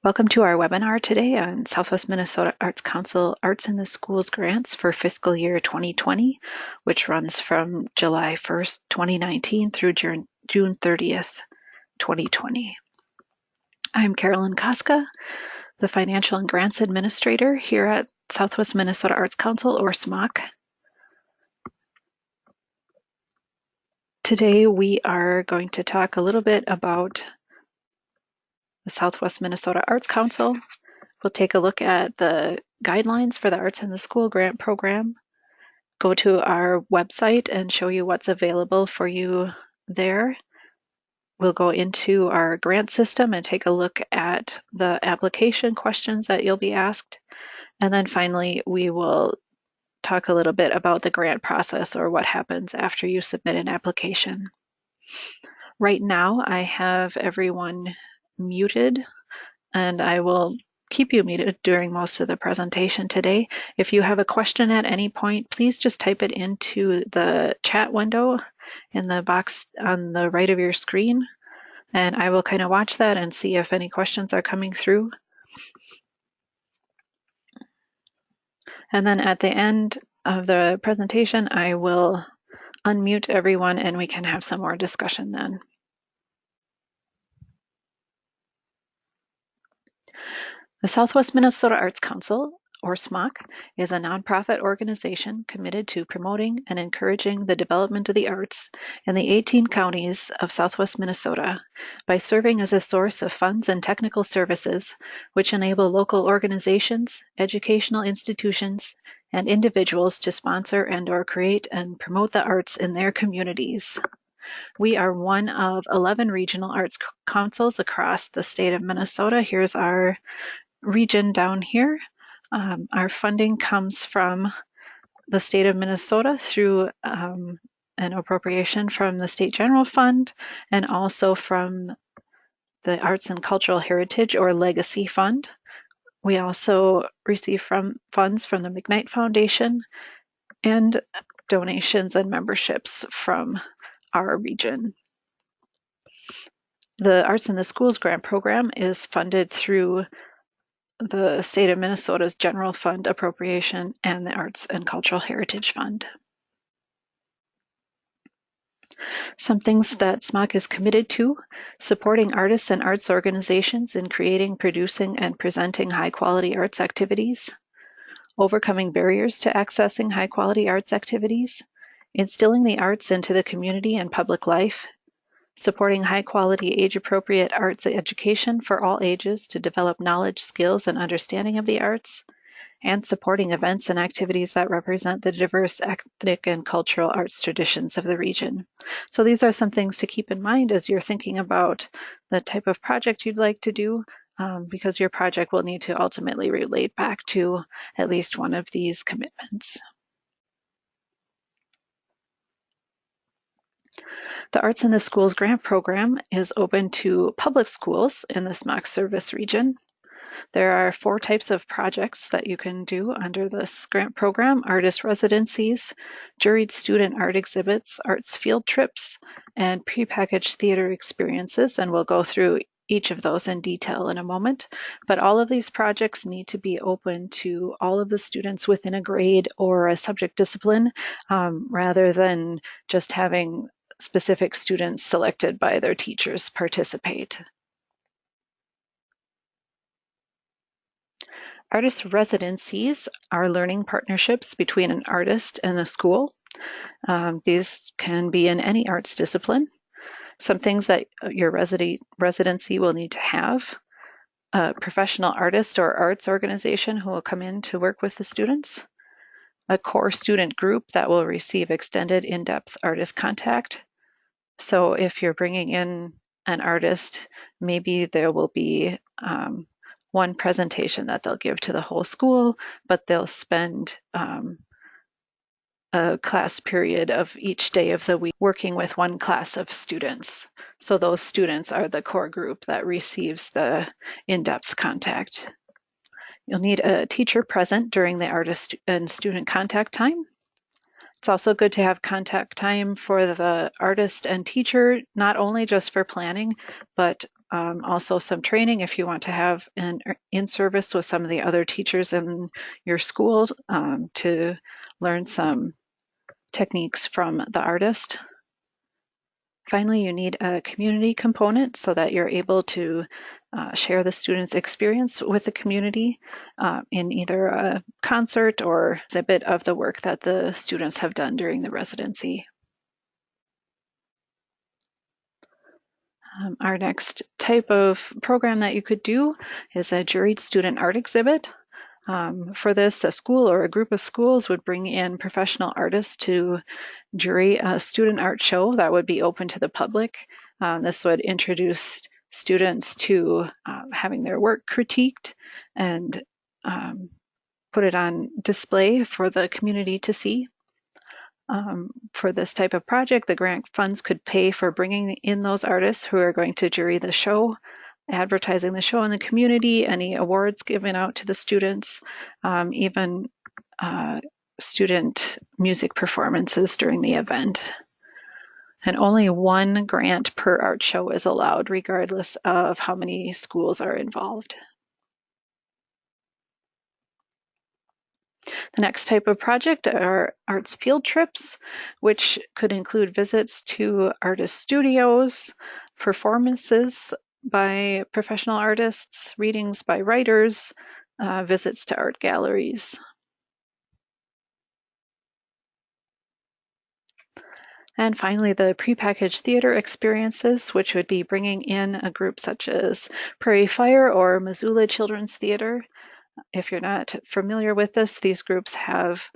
Welcome to our webinar today on Southwest Minnesota Arts Council Arts in the Schools grants for fiscal year 2020, which runs from July 1st, 2019 through June 30th, 2020. I'm Carolyn Koska, the Financial and Grants Administrator here at Southwest Minnesota Arts Council, or SMOC. Today we are going to talk a little bit about the Southwest Minnesota Arts Council. We'll take a look at the guidelines for the Arts in the School grant program, go to our website and show you what's available for you there. We'll go into our grant system and take a look at the application questions that you'll be asked. And then finally, we will talk a little bit about the grant process, or what happens after you submit an application. Right now, I have everyone muted, and I will keep you muted during most of the presentation today. If you have a question at any point, please just type it into the chat window in the box on the right of your screen, and I will kind of watch that and see if any questions are coming through. And then at the end of the presentation, I will unmute everyone and we can have some more discussion then. The Southwest Minnesota Arts Council, or SMOC, is a nonprofit organization committed to promoting and encouraging the development of the arts in the 18 counties of Southwest Minnesota by serving as a source of funds and technical services which enable local organizations, educational institutions, and individuals to sponsor and/or create and promote the arts in their communities. We are one of 11 regional arts councils across the state of Minnesota. Here's our region down here. Our funding comes from the state of Minnesota through an appropriation from the State General Fund and also from the Arts and Cultural Heritage, or Legacy Fund. We also receive funds from the McKnight Foundation and donations and memberships from our region. The Arts in the Schools grant program is funded through the state of Minnesota's general fund appropriation and the Arts and Cultural Heritage Fund. Some things that SMOC is committed to: supporting artists and arts organizations in creating, producing, and presenting high-quality arts activities, overcoming barriers to accessing high-quality arts activities, instilling the arts into the community and public life, supporting high-quality, age-appropriate arts education for all ages to develop knowledge, skills, and understanding of the arts, and supporting events and activities that represent the diverse ethnic and cultural arts traditions of the region. So these are some things to keep in mind as you're thinking about the type of project you'd like to do, because your project will need to ultimately relate back to at least one of these commitments. The Arts in the Schools grant program is open to public schools in the SMOC service region. There are 4 types of projects that you can do under this grant program: artist residencies, juried student art exhibits, arts field trips, and prepackaged theater experiences. And we'll go through each of those in detail in a moment. But all of these projects need to be open to all of the students within a grade or a subject discipline, rather than just having specific students selected by their teachers participate. Artist residencies are learning partnerships between an artist and a school. These can be in any arts discipline. Some things that your residency will need to have: a professional artist or arts organization who will come in to work with the students, a core student group that will receive extended in-depth artist contact. So if you're bringing in an artist, maybe there will be one presentation that they'll give to the whole school, but they'll spend a class period of each day of the week working with one class of students. So those students are the core group that receives the in-depth contact. You'll need a teacher present during the artist and student contact time. It's also good to have contact time for the artist and teacher, not only just for planning, but also some training if you want to have an in-service with some of the other teachers in your school to learn some techniques from the artist. Finally, you need a community component so that you're able to share the students' experience with the community in either a concert or exhibit of the work that the students have done during the residency. Our next type of program that you could do is a juried student art exhibit. For this, a school or a group of schools would bring in professional artists to jury a student art show that would be open to the public. This would introduce students to having their work critiqued and put it on display for the community to see. For this type of project, the grant funds could pay for bringing in those artists who are going to jury the show, advertising the show in the community, any awards given out to the students, even student music performances during the event. And only one grant per art show is allowed, regardless of how many schools are involved. The next type of project are arts field trips, which could include visits to artist studios, performances by professional artists, readings by writers, visits to art galleries. And finally, the prepackaged theater experiences, which would be bringing in a group such as Prairie Fire or Missoula Children's Theater. If you're not familiar with this, these groups have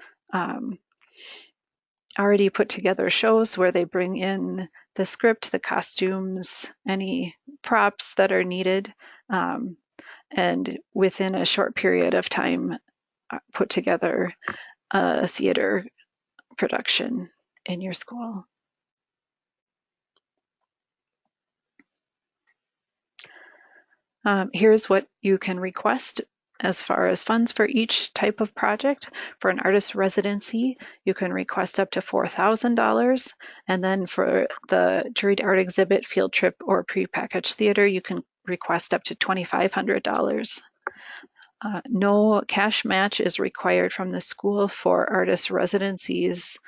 already put together shows where they bring in the script, the costumes, any props that are needed, and within a short period of time put together a theater production in your school. Here's what you can request as far as funds for each type of project. For an artist residency, you can request up to $4,000. And then for the juried art exhibit, field trip, or prepackaged theater, you can request up to $2,500. No cash match is required from the school for artist residencies,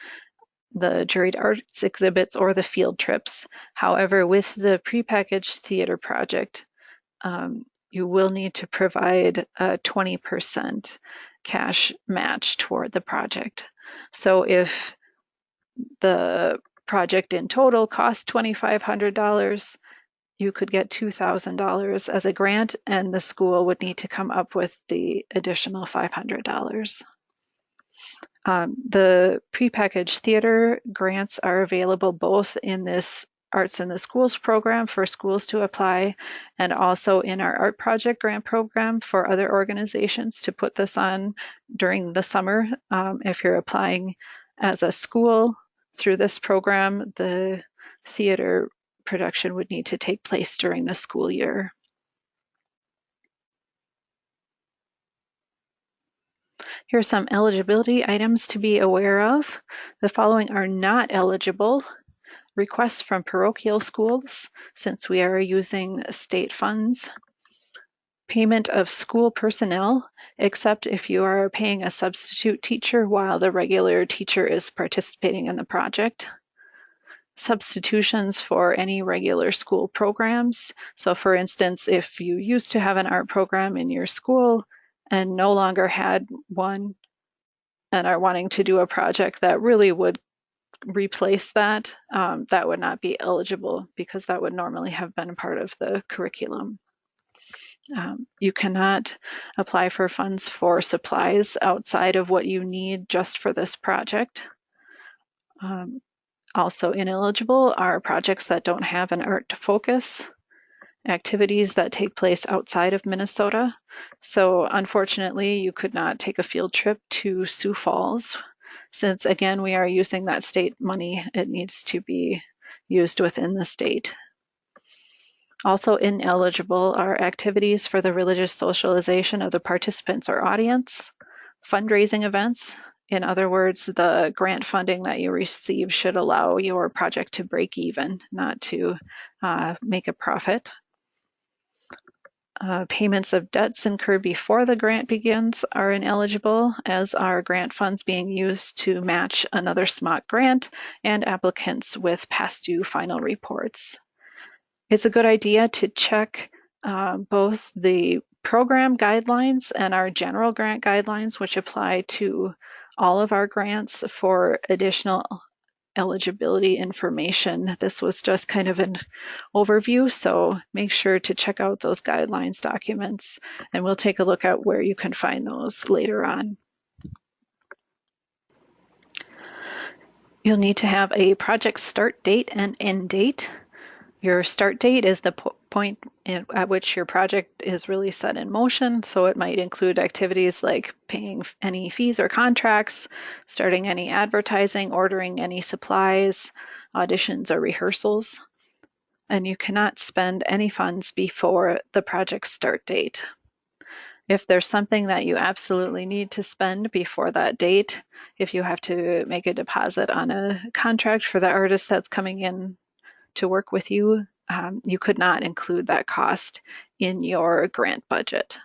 the juried arts exhibits, or the field trips. However, with the prepackaged theater project, you will need to provide a 20% cash match toward the project. So if the project in total costs $2,500, you could get $2,000 as a grant, and the school would need to come up with the additional $500. The prepackaged theater grants are available both in this Arts in the Schools program for schools to apply, and also in our art project grant program for other organizations to put this on during the summer. If you're applying as a school through this program, the theater production would need to take place during the school year. Here are some eligibility items to be aware of. The following are not eligible: requests from parochial schools, since we are using state funds; payment of school personnel, except if you are paying a substitute teacher while the regular teacher is participating in the project; substitutions for any regular school programs. So for instance, if you used to have an art program in your school and no longer had one and are wanting to do a project that really would replace that, that would not be eligible because that would normally have been part of the curriculum. You cannot apply for funds for supplies outside of what you need just for this project. Also ineligible are projects that don't have an art focus, activities that take place outside of Minnesota. So unfortunately, you could not take a field trip to Sioux Falls. Since again, we are using that state money, it needs to be used within the state. Also ineligible are activities for the religious socialization of the participants or audience, fundraising events. In other words, the grant funding that you receive should allow your project to break even, not to make a profit. Payments of debts incurred before the grant begins are ineligible, as are grant funds being used to match another SMOC grant and applicants with past due final reports. It's a good idea to check both the program guidelines and our general grant guidelines, which apply to all of our grants, for additional eligibility information. This was just kind of an overview, so make sure to check out those guidelines documents, and we'll take a look at where you can find those later on. You'll need to have a project start date and end date. Your start date is the point at which your project is really set in motion, so it might include activities like paying any fees or contracts, starting any advertising, ordering any supplies, auditions or rehearsals. And you cannot spend any funds before the project start date. If there's something that you absolutely need to spend before that date, if you have to make a deposit on a contract for the artist that's coming in to work with you, you could not include that cost in your grant budget.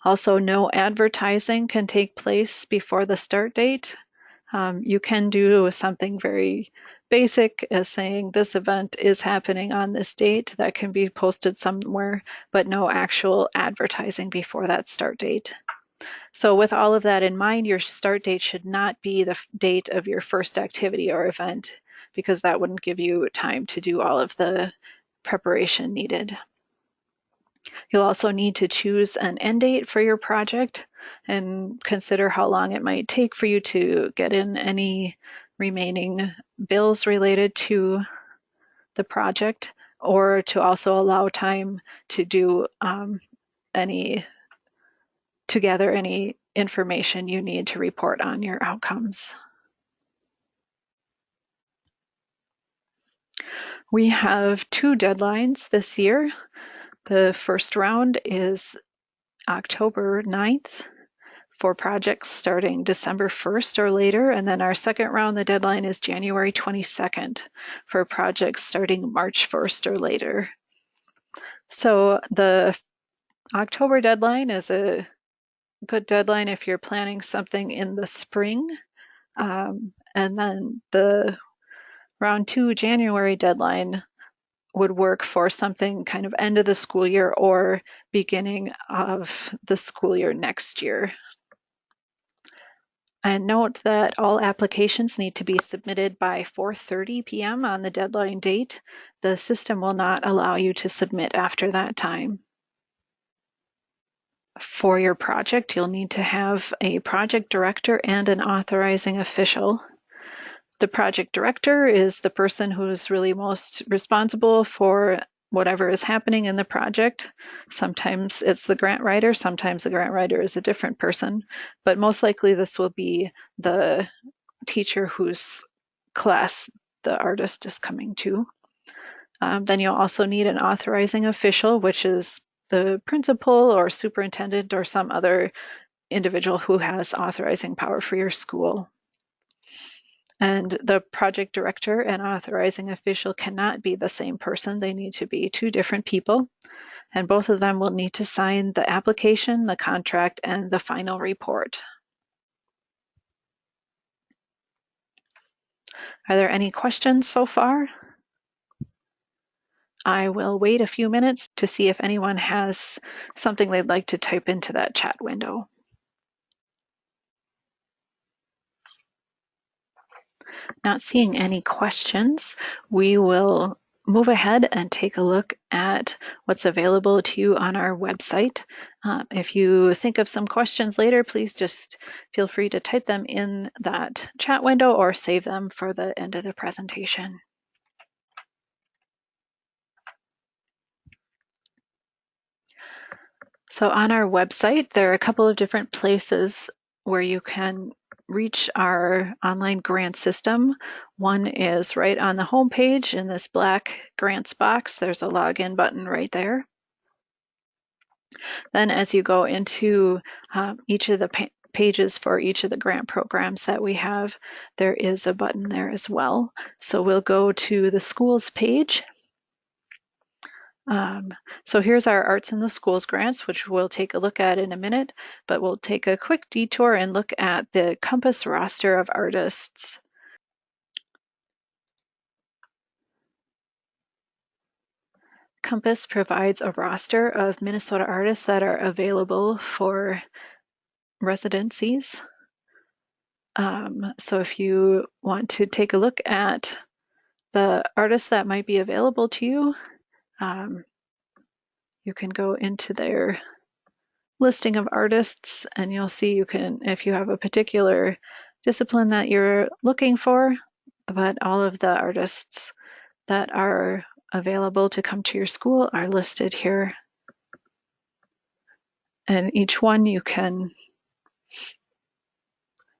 Also, no advertising can take place before the start date. You can do something very basic as saying this event is happening on this date that can be posted somewhere, but no actual advertising before that start date. So with all of that in mind, your start date should not be the date of your first activity or event, because that wouldn't give you time to do all of the preparation needed. You'll also need to choose an end date for your project and consider how long it might take for you to get in any remaining bills related to the project, or to also allow time to do gather any information you need to report on your outcomes. We have 2 deadlines this year. The first round is October 9th for projects starting December 1st or later, and then our second round, the deadline is January 22nd for projects starting March 1st or later. So the October deadline is a good deadline if you're planning something in the spring, and then the round 2 January deadline would work for something kind of end of the school year or beginning of the school year next year. And note that all applications need to be submitted by 4:30 p.m. on the deadline date. The system will not allow you to submit after that time. For your project, you'll need to have a project director and an authorizing official. The project director is the person who's really most responsible for whatever is happening in the project. Sometimes it's the grant writer, sometimes the grant writer is a different person, but most likely this will be the teacher whose class the artist is coming to. Then you'll also need an authorizing official, which is the principal or superintendent or some other individual who has authorizing power for your school. And the project director and authorizing official cannot be the same person. They need to be 2 different people, and both of them will need to sign the application, the contract, and the final report. Are there any questions so far? I will wait a few minutes to see if anyone has something they'd like to type into that chat window. Not seeing any questions, we will move ahead and take a look at what's available to you on our website. If you think of some questions later, please just feel free to type them in that chat window or save them for the end of the presentation. So on our website, there are a couple of different places where you can reach our online grant system. One is right on the home page in this black grants box. There's a login button right there. Then as you go into each of the pages for each of the grant programs that we have, there is a button there as well. So we'll go to the schools page. So here's our Arts in the Schools grants, which we'll take a look at in a minute, but we'll take a quick detour and look at the Compass roster of artists. Compass provides a roster of Minnesota artists that are available for residencies. So if you want to take a look at the artists that might be available to you, you can go into their listing of artists and you'll see you can, if you have a particular discipline that you're looking for, but all of the artists that are available to come to your school are listed here. And each one you can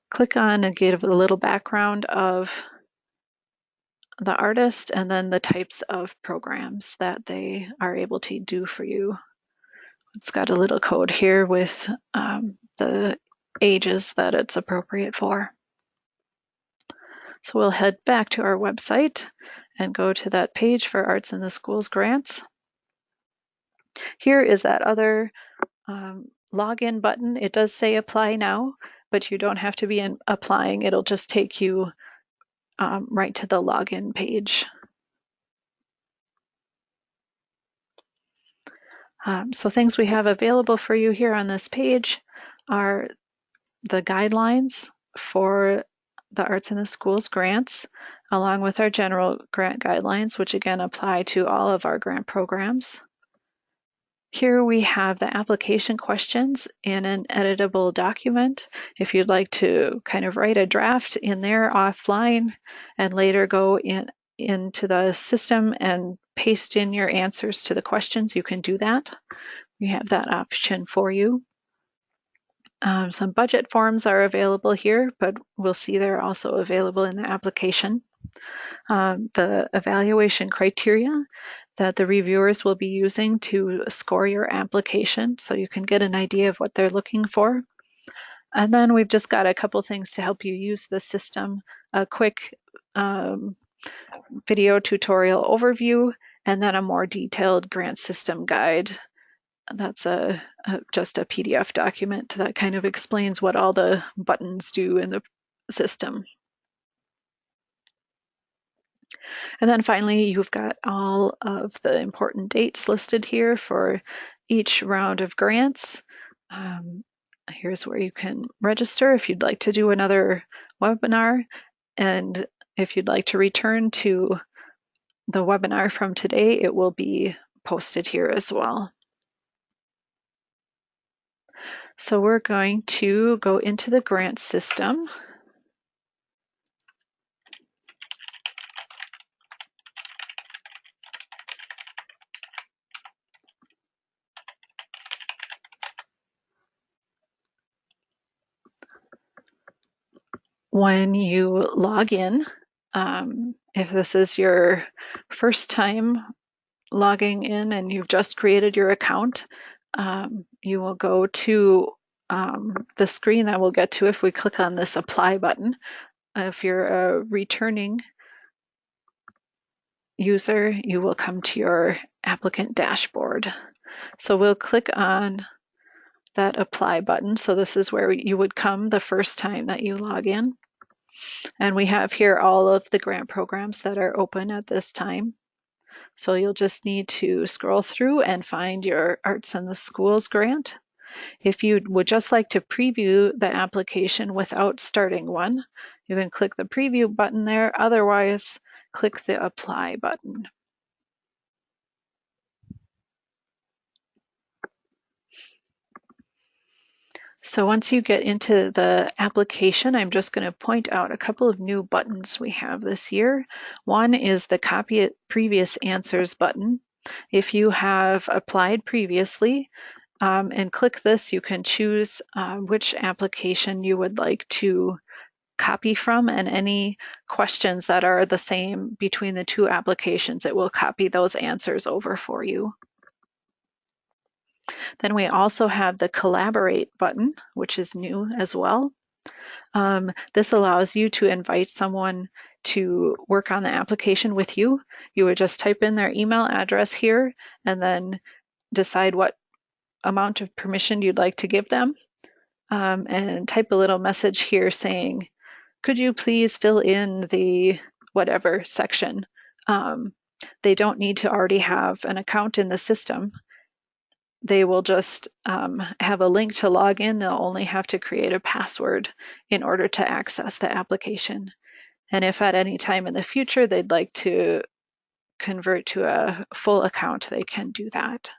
click on and give a little background of the artist and then the types of programs that they are able to do for you. It's got a little code here with the ages that it's appropriate for. So we'll head back to our website and go to that page for Arts in the Schools grants. Here is that other login button. It does say apply now, but you don't have to be applying. It'll just take you right to the login page. So things we have available for you here on this page are the guidelines for the Arts in the Schools grants, along with our general grant guidelines, which again apply to all of our grant programs. Here we have the application questions in an editable document. If you'd like to kind of write a draft in there offline and later go into the system and paste in your answers to the questions, you can do that. We have that option for you. Some budget forms are available here, but we'll see they're also available in the application. The evaluation criteria that the reviewers will be using to score your application, so you can get an idea of what they're looking for. And then we've just got a couple things to help you use the system, a quick video tutorial overview, and then a more detailed grant system guide. That's just a PDF document that kind of explains what all the buttons do in the system. And then finally, you've got all of the important dates listed here for each round of grants. Here's where you can register if you'd like to do another webinar. And if you'd like to return to the webinar from today, it will be posted here as well. So we're going to go into the grant system. When you log in, if this is your first time logging in and you've just created your account, you will go to the screen that we'll get to if we click on this apply button. If you're a returning user, you will come to your applicant dashboard. So we'll click on that apply button. So this is where you would come the first time that you log in. And we have here all of the grant programs that are open at this time. So you'll just need to scroll through and find your Arts in the Schools grant. If you would just like to preview the application without starting one, you can click the preview button there. Otherwise, click the apply button. So once you get into the application, I'm just going to point out a couple of new buttons we have this year. One is the Copy Previous Answers button. If you have applied previously and click this, you can choose which application you would like to copy from, and any questions that are the same between the two applications, it will copy those answers over for you. Then we also have the Collaborate button, which is new as well. This allows you to invite someone to work on the application with you, you would just type in their email address here and then decide what amount of permission you'd like to give them, and type a little message here saying, could you please fill in the whatever section. They don't need to already have an account in the system. They will just have a link to log in. They'll only have to create a password in order to access the application. And if at any time in the future they'd like to convert to a full account, they can do that.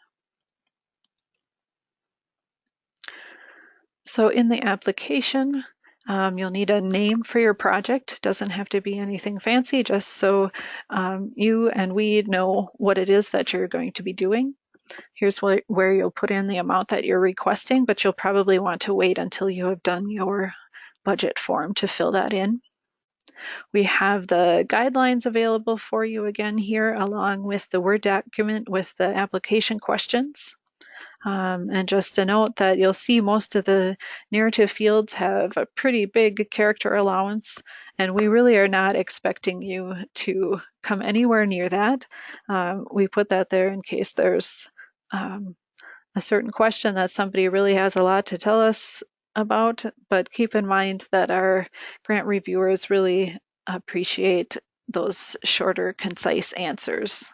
So in the application, you'll need a name for your project. It doesn't have to be anything fancy, just so you and we know what it is that you're going to be doing. Here's where you'll put in the amount that you're requesting, but you'll probably want to wait until you have done your budget form to fill that in. We have the guidelines available for you again here, along with the Word document with the application questions. And just a note that you'll see most of the narrative fields have a pretty big character allowance, and we really are not expecting you to come anywhere near that. We put that there in case there's a certain question that somebody really has a lot to tell us about, but keep in mind that our grant reviewers really appreciate those shorter, concise answers.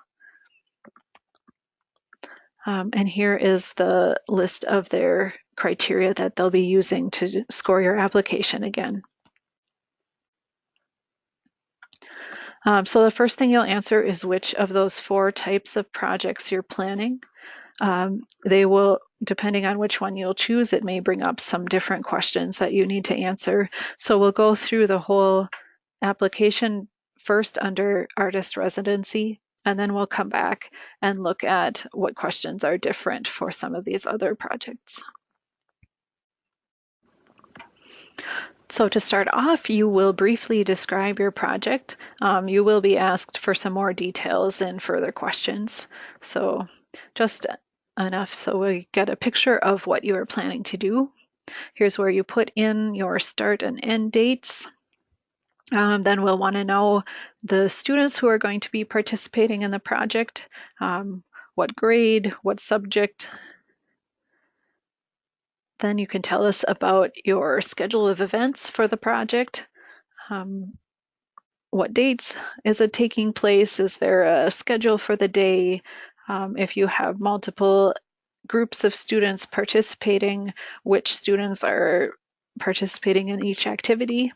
And here is the list of their criteria that they'll be using to score your application again. So the first thing you'll answer is which of those 4 types of projects you're planning. They will, depending on which one you'll choose, it may bring up some different questions that you need to answer. So we'll go through the whole application first under artist residency, and then we'll come back and look at what questions are different for some of these other projects. So to start off, you will briefly describe your project. You will be asked for some more details and further questions. So just enough so we get a picture of what you are planning to do. Here's where you put in your start and end dates. Then we'll want to know the students who are going to be participating in the project, what grade, what subject. Then you can tell us about your schedule of events for the project. What dates is it taking place? Is there a schedule for the day? If you have multiple groups of students participating, which students are participating in each activity?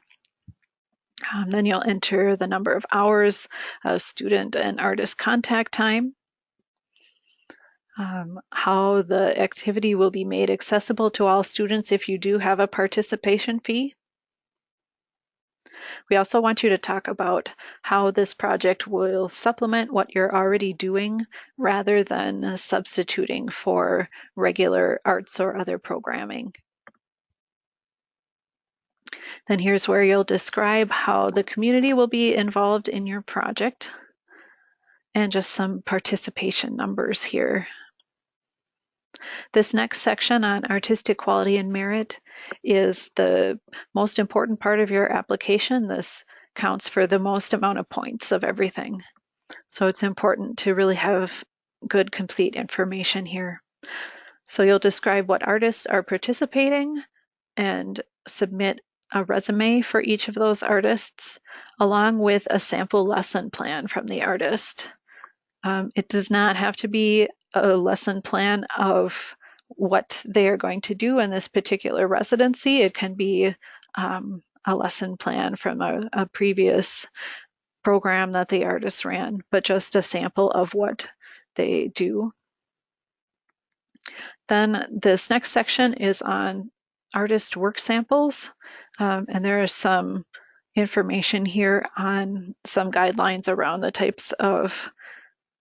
Then you'll enter the number of hours of student and artist contact time, how the activity will be made accessible to all students if you do have a participation fee. We also want you to talk about how this project will supplement what you're already doing rather than substituting for regular arts or other programming. Then here's where you'll describe how the community will be involved in your project and just some participation numbers here. This next section on artistic quality and merit is the most important part of your application. This counts for the most amount of points of everything. So it's important to really have good, complete information here. So you'll describe what artists are participating and submit a resume for each of those artists, along with a sample lesson plan from the artist. It does not have to be a lesson plan of what they are going to do in this particular residency. It can be a lesson plan from a previous program that the artist ran, but just a sample of what they do. Then this next section is on artist work samples, and there is some information here on some guidelines around the types of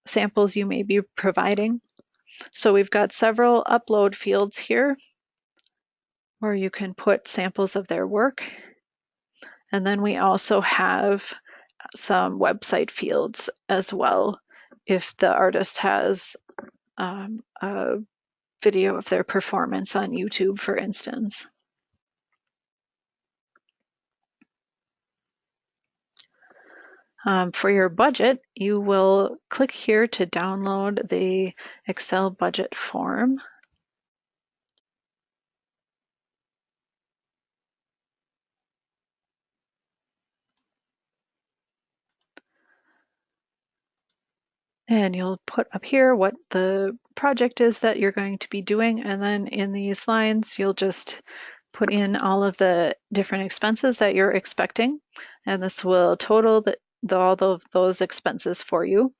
samples you may be providing. So we've got several upload fields here where you can put samples of their work. And then we also have some website fields as well if the artist has a video of their performance on YouTube, for instance. For your budget, you will click here to download the Excel budget form. And you'll put up here what the project is that you're going to be doing, and then in these lines you'll just put in all of the different expenses that you're expecting, and this will total all of those expenses for you.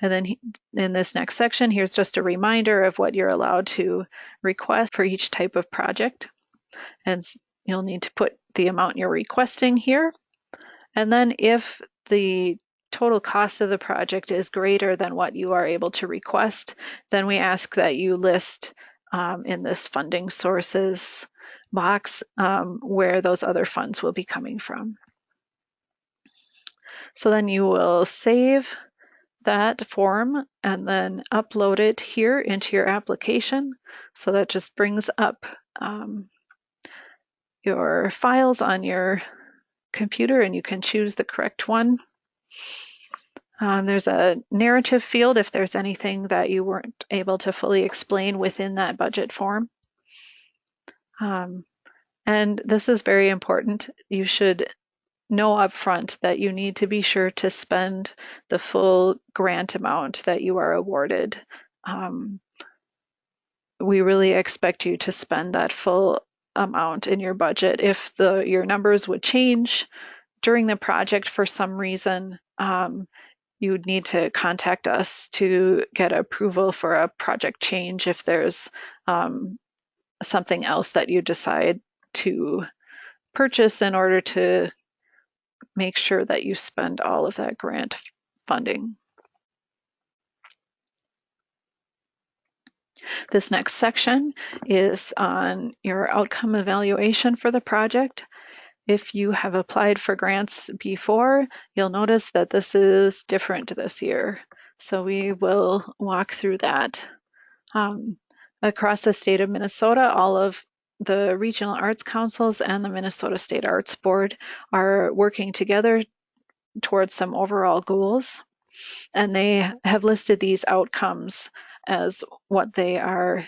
And then in this next section, here's just a reminder of what you're allowed to request for each type of project. And you'll need to put the amount you're requesting here. And then if the total cost of the project is greater than what you are able to request, then we ask that you list in this funding sources box where those other funds will be coming from. So then you will save that form and then upload it here into your application. So that just brings up your files on your computer and you can choose the correct one. There's a narrative field if there's anything that you weren't able to fully explain within that budget form. And this is very important. You should know upfront that you need to be sure to spend the full grant amount that you are awarded. We really expect you to spend that full amount in your budget. If your numbers would change during the project for some reason, you would need to contact us to get approval for a project change if there's something else that you decide to purchase in order to make sure that you spend all of that grant funding. This next section is on your outcome evaluation for the project. If you have applied for grants before, you'll notice that this is different this year. So we will walk through that. Across the state of Minnesota, all of the regional arts councils and the Minnesota State Arts Board are working together towards some overall goals. And they have listed these outcomes as what they are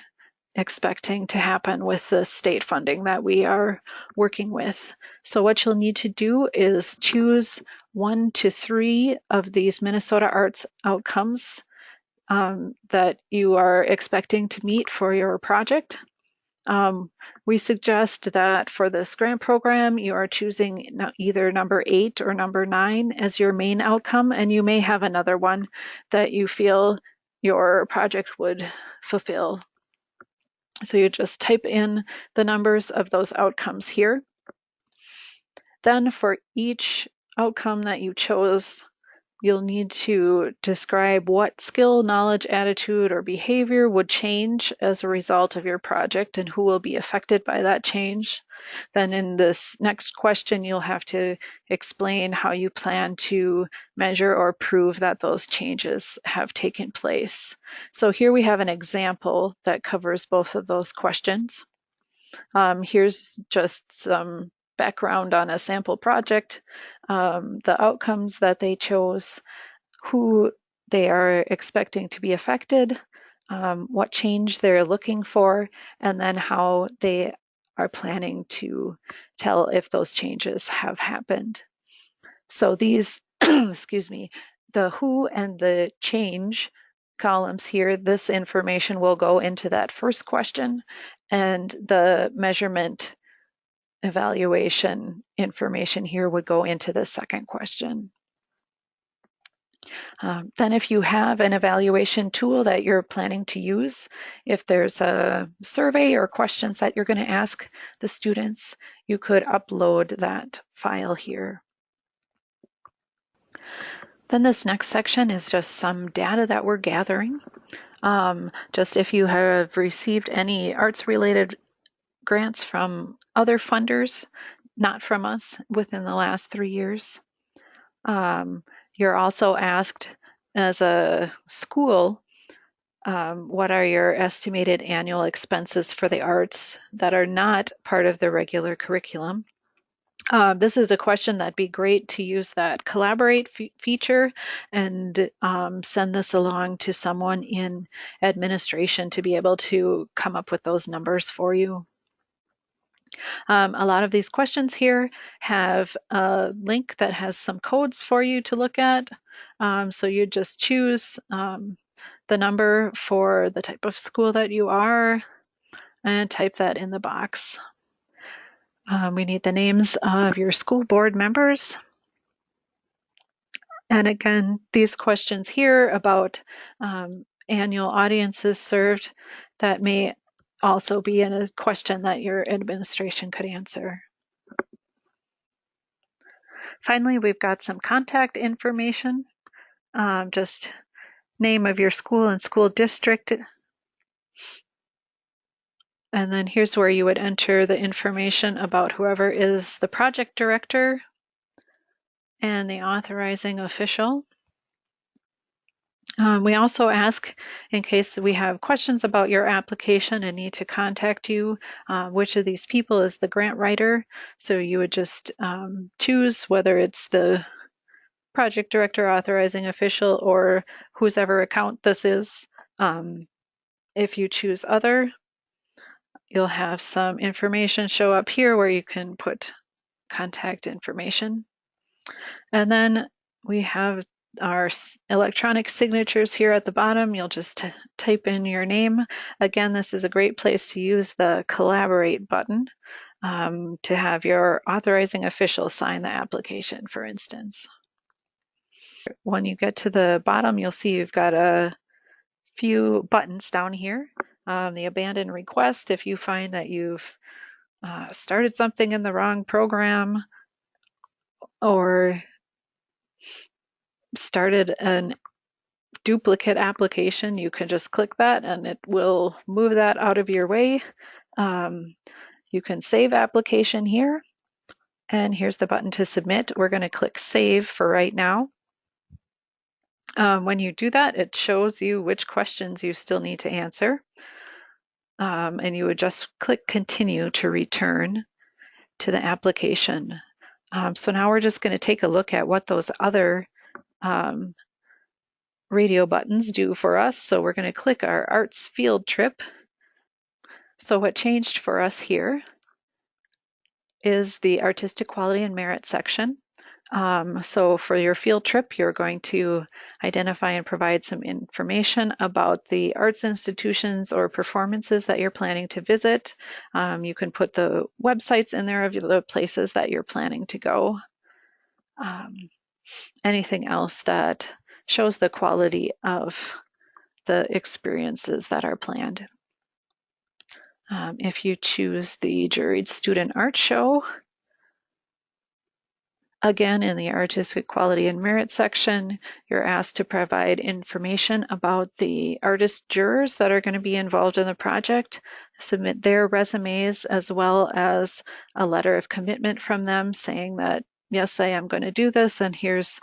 expecting to happen with the state funding that we are working with. So what you'll need to do is choose 1 to 3 of these Minnesota arts outcomes that you are expecting to meet for your project. We suggest that for this grant program, you are choosing either number 8 or number 9 as your main outcome, and you may have another one that you feel your project would fulfill. So you just type in the numbers of those outcomes here. Then for each outcome that you chose, you'll need to describe what skill, knowledge, attitude, or behavior would change as a result of your project and who will be affected by that change. Then in this next question, you'll have to explain how you plan to measure or prove that those changes have taken place. So here we have an example that covers both of those questions. Here's just some background on a sample project, the outcomes that they chose, who they are expecting to be affected, what change they're looking for, and then how they are planning to tell if those changes have happened. So these, excuse me, the who and the change columns here, this information will go into that first question, and the measurement evaluation information here would go into the second question. Then if you have an evaluation tool that you're planning to use, if there's a survey or questions that you're going to ask the students, you could upload that file here. Then this next section is just some data that we're gathering. Just if you have received any arts-related grants from other funders, not from us, within the last 3 years. You're also asked as a school, what are your estimated annual expenses for the arts that are not part of the regular curriculum? This is a question that'd be great to use that collaborate feature and send this along to someone in administration to be able to come up with those numbers for you. A lot of these questions here have a link that has some codes for you to look at. So you just choose the number for the type of school that you are and type that in the box. We need the names of your school board members. And again, these questions here about annual audiences served, that may also be in a question that your administration could answer. Finally, we've got some contact information, just name of your school and school district. And then here's where you would enter the information about whoever is the project director and the authorizing official. We also ask, in case we have questions about your application and need to contact you, which of these people is the grant writer. So you would just choose whether it's the project director, authorizing official, or whoever account this is. If you choose other, you'll have some information show up here where you can put contact information. And then we have our electronic signatures here at the bottom. You'll just type in your name. Again, this is a great place to use the collaborate button to have your authorizing official sign the application, for instance. When you get to the bottom, you'll see you've got a few buttons down here. The abandon request, if you find that you've started something in the wrong program or started an duplicate application, you can just click that and it will move that out of your way. You can save application here, and here's the button to submit. We're going to click save for right now. When you do that, it shows you which questions you still need to answer. And you would just click continue to return to the application. So now we're just going to take a look at what those other radio buttons do for us. So we're going to click our arts field trip. So what changed for us here is the artistic quality and merit section. So for your field trip, you're going to identify and provide some information about the arts institutions or performances that you're planning to visit. You can put the websites in there of the places that you're planning to go. Anything else that shows the quality of the experiences that are planned. If you choose the juried student art show, again, in the artistic quality and merit section, you're asked to provide information about the artist jurors that are going to be involved in the project, submit their resumes as well as a letter of commitment from them saying that, yes, I am going to do this, and here's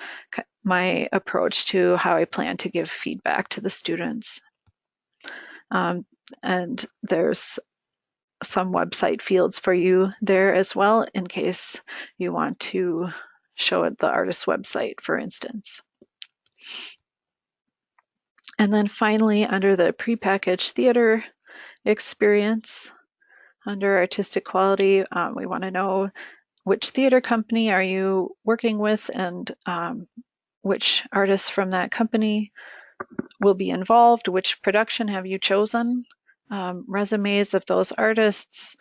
my approach to how I plan to give feedback to the students. And there's some website fields for you there as well in case you want to show it the artist's website, for instance. And then finally, under the prepackaged theater experience, under artistic quality, we want to know which theater company are you working with and which artists from that company will be involved, which production have you chosen, resumes of those artists,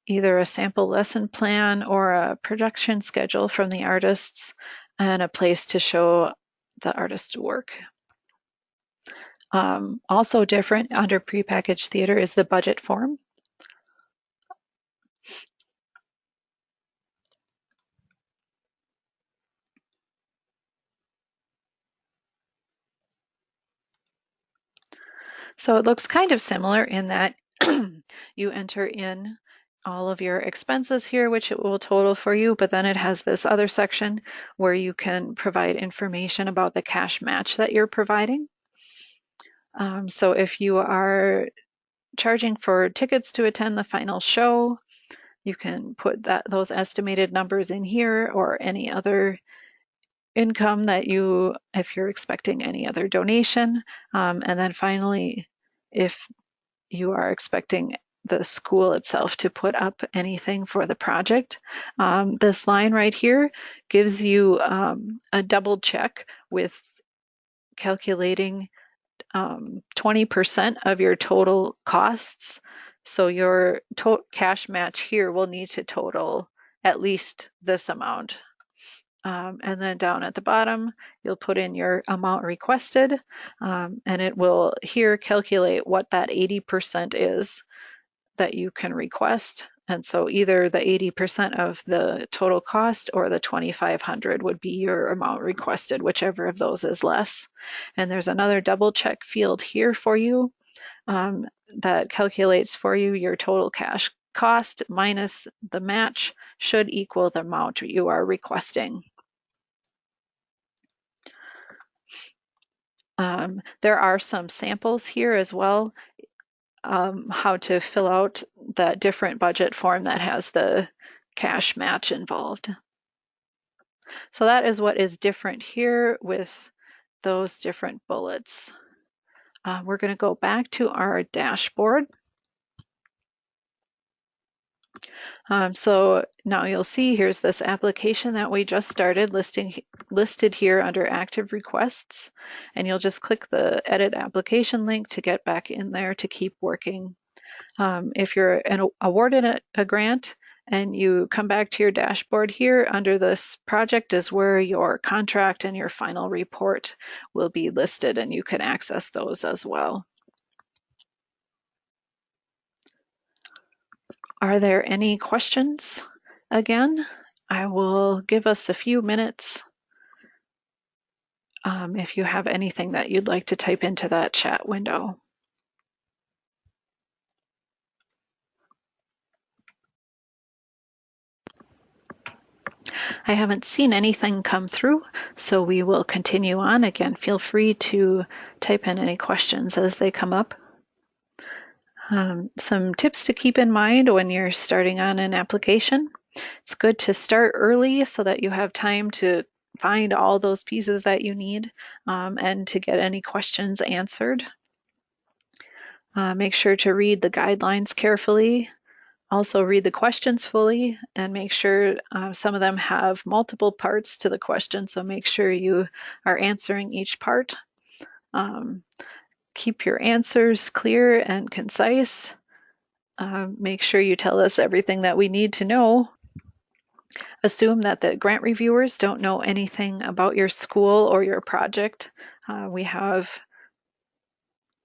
either a sample lesson plan or a production schedule from the artists, and a place to show the artist's work. Also different under prepackaged theater is the budget form. So it looks kind of similar in that you enter in all of your expenses here, which it will total for you, but then it has this other section where you can provide information about the cash match that you're providing. So if you are charging for tickets to attend the final show, You can put those estimated numbers in here, or any other income that if you're expecting any other donation. And then finally, if you are expecting the school itself to put up anything for the project. This line right here gives you a double check with calculating 20% of your total costs. So your cash match here will need to total at least this amount. And then down at the bottom, you'll put in your amount requested, and it will here calculate what that 80% is that you can request. And so either the 80% of the total cost or the 2,500 would be your amount requested, whichever of those is less. And there's another double check field here for you that calculates for you your total cash cost minus the match should equal the amount you are requesting. There are some samples here as well, how to fill out that different budget form that has the cash match involved. So that is what is different here with those different bullets. We're going to go back to our dashboard. So now you'll see here's this application that we just started listed here under active requests, and you'll just click the edit application link to get back in there to keep working. If you're awarded a grant and you come back to your dashboard here, under this project is where your contract and your final report will be listed, and you can access those as well. Are there any questions? Again, I will give us a few minutes if you have anything that you'd like to type into that chat window. I haven't seen anything come through, so we will continue on. Again, feel free to type in any questions as they come up. Some tips to keep in mind when you're starting on an application. It's good to start early so that you have time to find all those pieces that you need and to get any questions answered. Make sure to read the guidelines carefully. Also read the questions fully and make sure some of them have multiple parts to the question, so make sure you are answering each part. Keep your answers clear and concise. Make sure you tell us everything that we need to know. Assume that the grant reviewers don't know anything about your school or your project. We have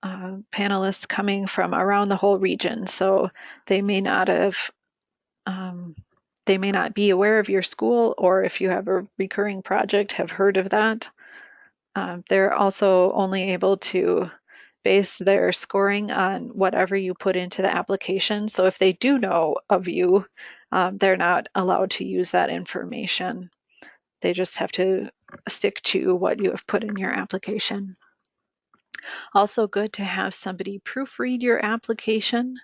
panelists coming from around the whole region, so they may not be aware of your school, or if you have a recurring project, have heard of that. They're also only able to base their scoring on whatever you put into the application. So if they do know of you, they're not allowed to use that information. They just have to stick to what you have put in your application. Also good to have somebody proofread your application.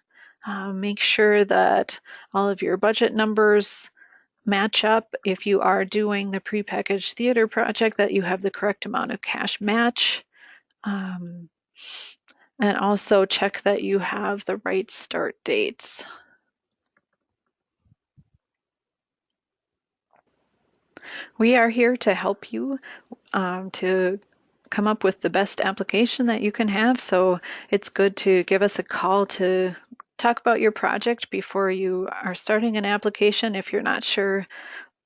Make sure that all of your budget numbers match up. If you are doing the prepackaged theater project, that you have the correct amount of cash match. And also check that you have the right start dates. We are here to help you to come up with the best application that you can have. So it's good to give us a call to talk about your project before you are starting an application. If you're not sure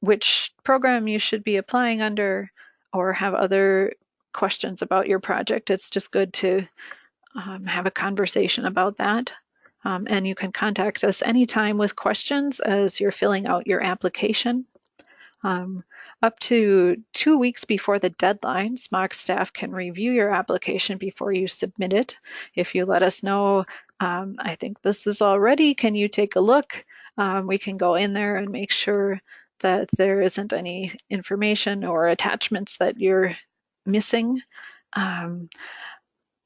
which program you should be applying under or have other questions about your project, it's just good to have a conversation about that. And you can contact us anytime with questions as you're filling out your application. Up to 2 weeks before the deadline, SMOC staff can review your application before you submit it. If you let us know, I think this is all ready, can you take a look? We can go in there and make sure that there isn't any information or attachments that you're missing.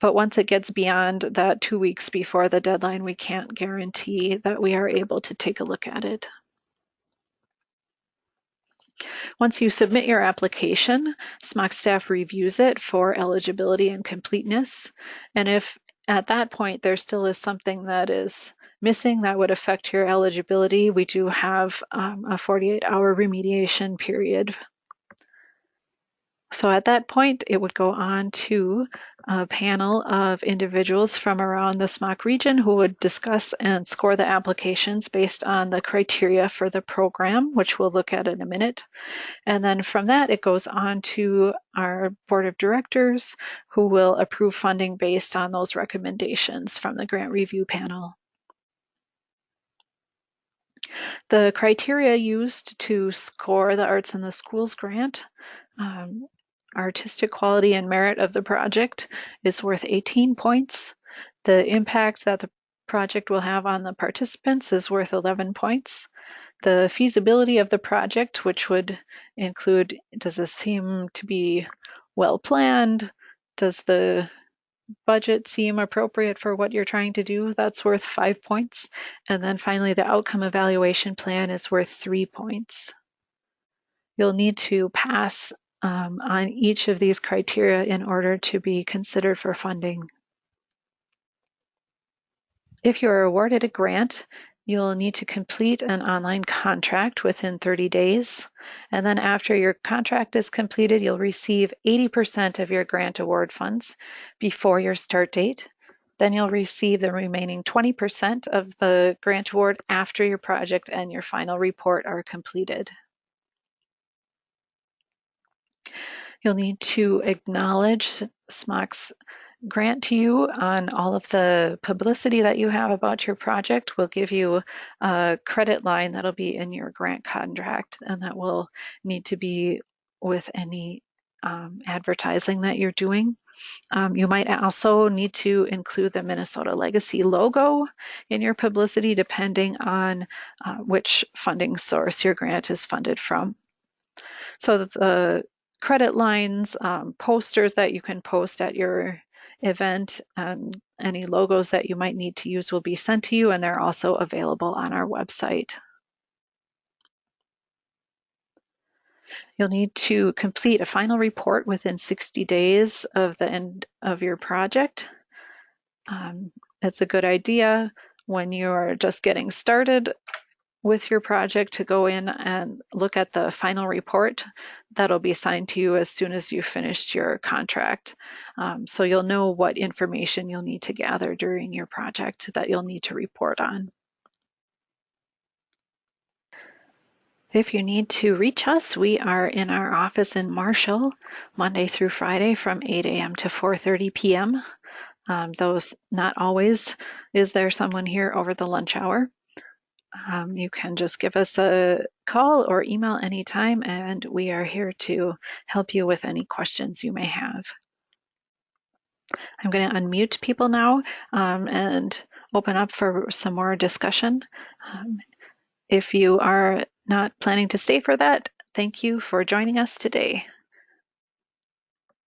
But once it gets beyond that 2 weeks before the deadline, we can't guarantee that we are able to take a look at it. Once you submit your application, SMOC staff reviews it for eligibility and completeness. And if at that point there still is something that is missing that would affect your eligibility, we do have a 48-hour remediation period. So at that point, it would go on to a panel of individuals from around the SMOC region who would discuss and score the applications based on the criteria for the program, which we'll look at in a minute. And then from that, it goes on to our board of directors who will approve funding based on those recommendations from the grant review panel. The criteria used to score the Arts in the Schools grant, artistic quality and merit of the project is worth 18 points. The impact that the project will have on the participants is worth 11 points. The feasibility of the project, which would include, does this seem to be well planned? Does the budget seem appropriate for what you're trying to do? That's worth 5 points. And then finally, the outcome evaluation plan is worth 3 points. You'll need to pass on each of these criteria in order to be considered for funding. If you're awarded a grant, you'll need to complete an online contract within 30 days. And then after your contract is completed, you'll receive 80% of your grant award funds before your start date. Then you'll receive the remaining 20% of the grant award after your project and your final report are completed. You'll need to acknowledge SMOC's grant to you on all of the publicity that you have about your project. We'll give you a credit line that'll be in your grant contract, and that will need to be with any advertising that you're doing. You might also need to include the Minnesota Legacy logo in your publicity, depending on which funding source your grant is funded from. So the credit lines, posters that you can post at your event, and any logos that you might need to use will be sent to you, and they're also available on our website. You'll need to complete a final report within 60 days of the end of your project. It's a good idea when you're just getting started with your project to go in and look at the final report that'll be signed to you as soon as you finished your contract. So you'll know what information you'll need to gather during your project that you'll need to report on. If you need to reach us, we are in our office in Marshall, Monday through Friday from 8 a.m. to 4:30 p.m. Those not always is there someone here over the lunch hour. You can just give us a call or email anytime, and we are here to help you with any questions you may have. I'm going to unmute people now and open up for some more discussion. If you are not planning to stay for that, thank you for joining us today.